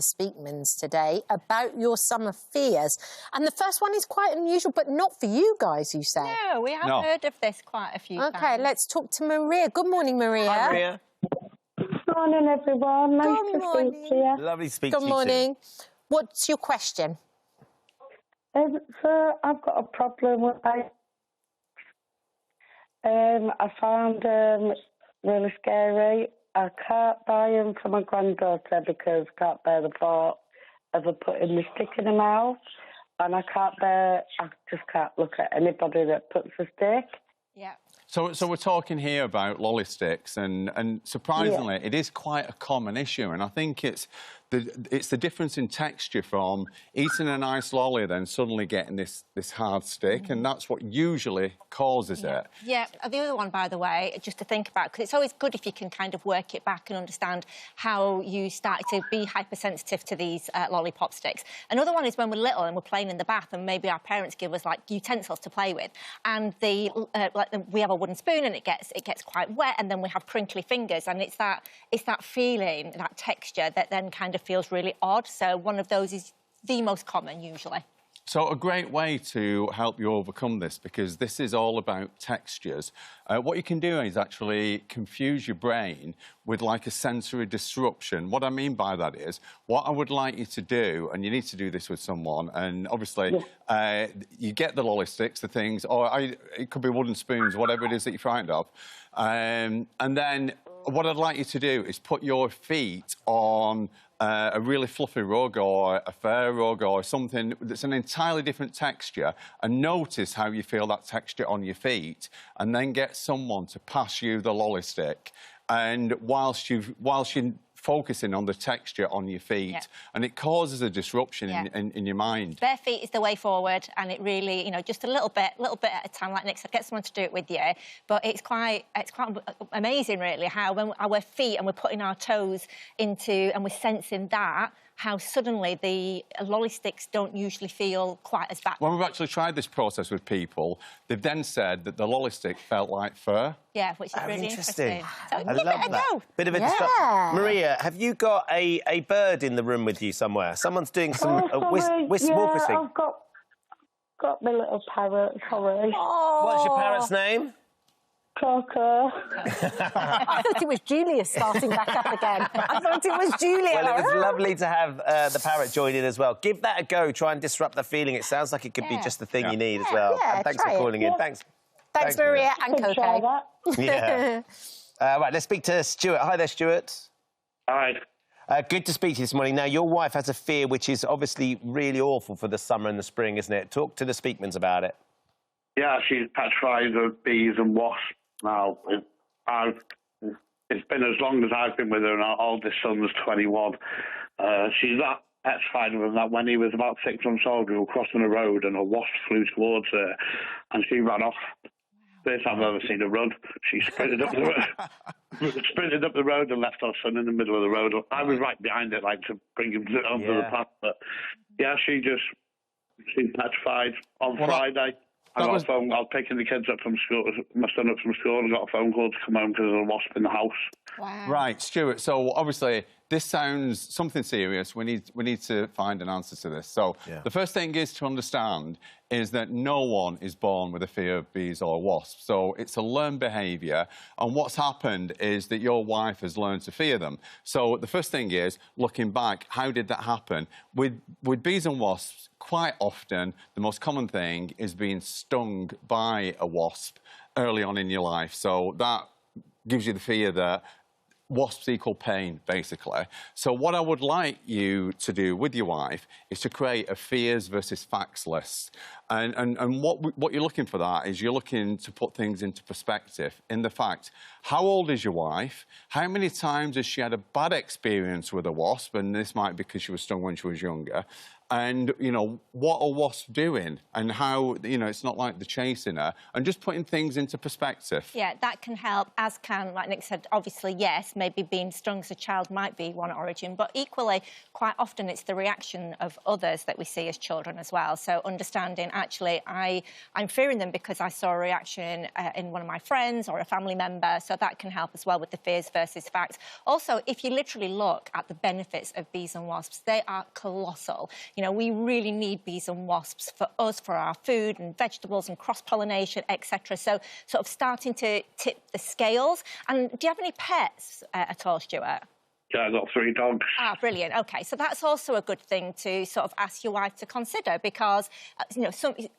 the Speakmans today about your summer fears. And the first one is quite unusual, but not for you guys, you say. No, we have heard of this quite a few times. OK, let's talk to Maria. Good morning, Maria. Hi, Maria. Good morning, everyone. Nice to speak to you. Lovely to speak to you. Good morning. What's your question? So I've got a problem with I found really scary. I can't buy them for my granddaughter because I can't bear the thought of her putting the stick in her mouth, and I just can't look at anybody that puts a stick. Yeah. So we're talking here about lolly sticks, and surprisingly, it is quite a common issue, and I think it's the difference in texture from eating a nice lolly, then suddenly getting this hard stick, and that's what usually causes it. Yeah, the other one, by the way, just to think about, because it's always good if you can kind of work it back and understand how you started to be hypersensitive to these lollipop sticks. Another one is when we're little and we're playing in the bath, and maybe our parents give us like utensils to play with, and we have a wooden spoon and it gets quite wet, and then we have crinkly fingers, and it's that feeling, that texture that then kind of feels really odd. So one of those is the most common usually. So a great way to help you overcome this, because this is all about textures, what you can do is actually confuse your brain with like a sensory disruption. What I mean by that is, what I would like you to do, and you need to do this with someone, and obviously you get the lolly sticks, the things, or it could be wooden spoons, whatever it is that you're frightened of, and then what I'd like you to do is put your feet on a really fluffy rug or a fair rug or something that's an entirely different texture, and notice how you feel that texture on your feet, and then get someone to pass you the lolly stick, and whilst you're focusing on the texture on your feet, and it causes a disruption in your mind. Bare feet is the way forward, and it really, just a little bit at a time, like Nick said, get someone to do it with you. But it's quite amazing, really, how when our feet and we're putting our toes into, and we're sensing that, how suddenly the lolly sticks don't usually feel quite as bad. When we've actually tried this process with people, they've then said that the lolly stick felt like fur. Yeah, which is really interesting. So I love that. Bit of a disruption. Maria, have you got a bird in the room with you somewhere? Someone's doing some whisper-sing. I've got my little parrot, sorry. What's your parrot's name? Coco. I thought it was Julia starting back up again. I thought it was Julia. Well, it was lovely to have the parrot join in as well. Give that a go. Try and disrupt the feeling. It sounds like it could be just the thing you need as well. And thanks for calling in. Thanks, Maria and Coco. Right, let's speak to Stuart. Hi there, Stuart. Hi. Good to speak to you this morning. Now, your wife has a fear which is obviously really awful for the summer and the spring, isn't it? Talk to the Speakmans about it. Yeah, she's petrified of bees and wasps. Now, it's been as long as I've been with her, and our oldest son's 21. She's that petrified of him that when he was about 6 months old, we were crossing a road and a wasp flew towards her, and she ran off. First time I've ever seen her run. She sprinted up the road and left our son in the middle of the road. I was right behind it, like to bring him onto the path. But yeah, she's petrified. On Friday, I was picking the kids up from school, my son up from school, and got a phone call to come home because there's a wasp in the house. Wow. Right, Stuart. So obviously this sounds something serious. We need to find an answer to this. So the first thing is to understand is that no one is born with a fear of bees or wasps. So it's a learned behaviour, and what's happened is that your wife has learned to fear them. So the first thing is, looking back, how did that happen? With bees and wasps, quite often the most common thing is being stung by a wasp early on in your life. So that gives you the fear that wasps equal pain, basically. So what I would like you to do with your wife is to create a fears versus facts list. And what you're looking for that is you're looking to put things into perspective in the fact, how old is your wife? How many times has she had a bad experience with a wasp? And this might be because she was stung when she was younger. and, you know, what are wasps doing and how, you know, it's not like they're chasing her, and just putting things into perspective. Yeah, that can help, as can, like Nick said, obviously, yes, maybe being stung as a child might be one origin, but equally, quite often it's the reaction of others that we see as children as well. So understanding, actually, I'm fearing them because I saw a reaction in one of my friends or a family member, so that can help as well with the fears versus facts. Also, if you literally look at the benefits of bees and wasps, they are colossal. You know, we really need bees and wasps for us, for our food and vegetables and cross-pollination, etc. So sort of starting to tip the scales. And do you have any pets at all, Stuart? Yeah, I've got 3 dogs. Ah, brilliant. OK, so that's also a good thing to sort of ask your wife to consider because, you know,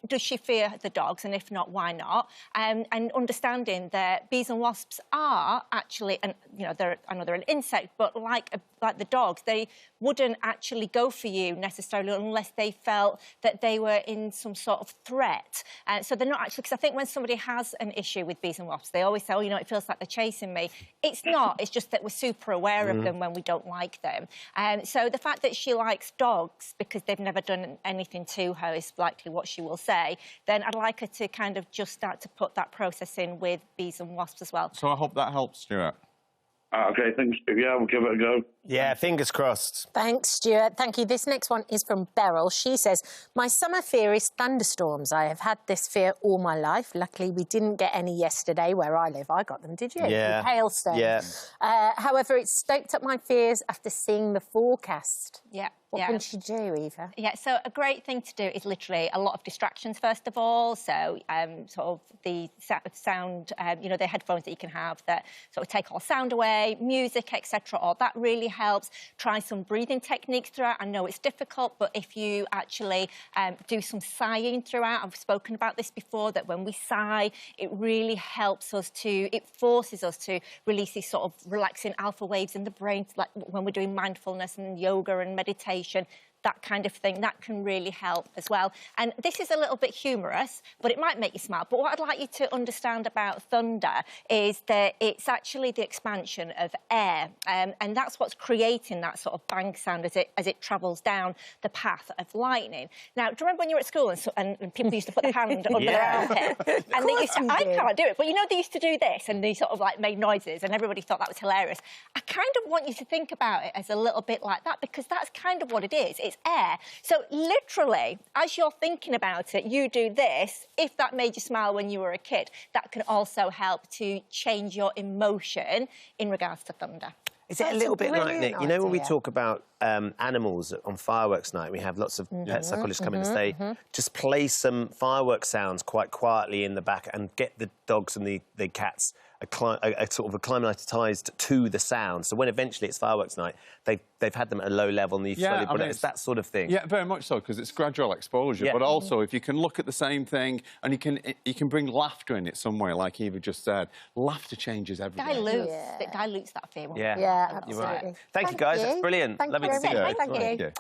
does she fear the dogs? And if not, why not? And understanding that bees and wasps are actually, and, you know, I know they're an insect, but like the dogs, they wouldn't actually go for you necessarily unless they felt that they were in some sort of threat. So they're not actually, because I think when somebody has an issue with bees and wasps, they always say, oh, you know, it feels like they're chasing me. It's not. It's just that we're super aware of them when we don't like them. So the fact that she likes dogs because they've never done anything to her is likely what she will say, then I'd like her to kind of just start to put that process in with bees and wasps as well. So I hope that helps, Stuart. OK, thanks. Yeah, we'll give it a go. Yeah, fingers crossed. Thanks, Stuart. Thank you. This next one is from Beryl. She says, my summer fear is thunderstorms. I have had this fear all my life. Luckily, we didn't get any yesterday where I live. I got them, did you? Yeah. Hailstones. Yeah. However, it stoked up my fears after seeing the forecast. Yeah. What can she do, Eva? Yeah, so a great thing to do is literally a lot of distractions, first of all. So sort of the sound, you know, the headphones that you can have that sort of take all sound away, music, etc. All that really helps. Try some breathing techniques throughout. I know it's difficult, but if you actually do some sighing throughout, I've spoken about this before, that when we sigh, it really helps us to, it forces us to release these sort of relaxing alpha waves in the brain, like when we're doing mindfulness and yoga and meditation, that kind of thing, that can really help as well. And this is a little bit humorous, but it might make you smile. But what I'd like you to understand about thunder is that it's actually the expansion of air, and that's what's creating that sort of bang sound as it travels down the path of lightning. Now, do you remember when you were at school and people used to put their hand under their armpit? And they used to, I can't do it, but you know, they used to do this and they sort of like made noises and everybody thought that was hilarious. I kind of want you to think about it as a little bit like that because that's kind of what it is. It's air. So literally, as you're thinking about it, you do this. If that made you smile when you were a kid, that can also help to change your emotion in regards to thunder. Is it a little bit like, Nick, you know when we talk about animals on fireworks night, we have lots of pet psychologists come in and say, just play some fireworks sounds quite quietly in the back and get the dogs and the cats sort of acclimatised to the sound. So when eventually it's fireworks night, they've had them at a low level and you've slowly brought it's that sort of thing. Yeah, very much so, because it's gradual exposure. But also, if you can look at the same thing and you can bring laughter in it somewhere, like Eva just said, laughter changes everything. It dilutes that fear. Yeah, absolutely. You're right. Thank you, guys. That's brilliant. Lovely to see you. Thank you.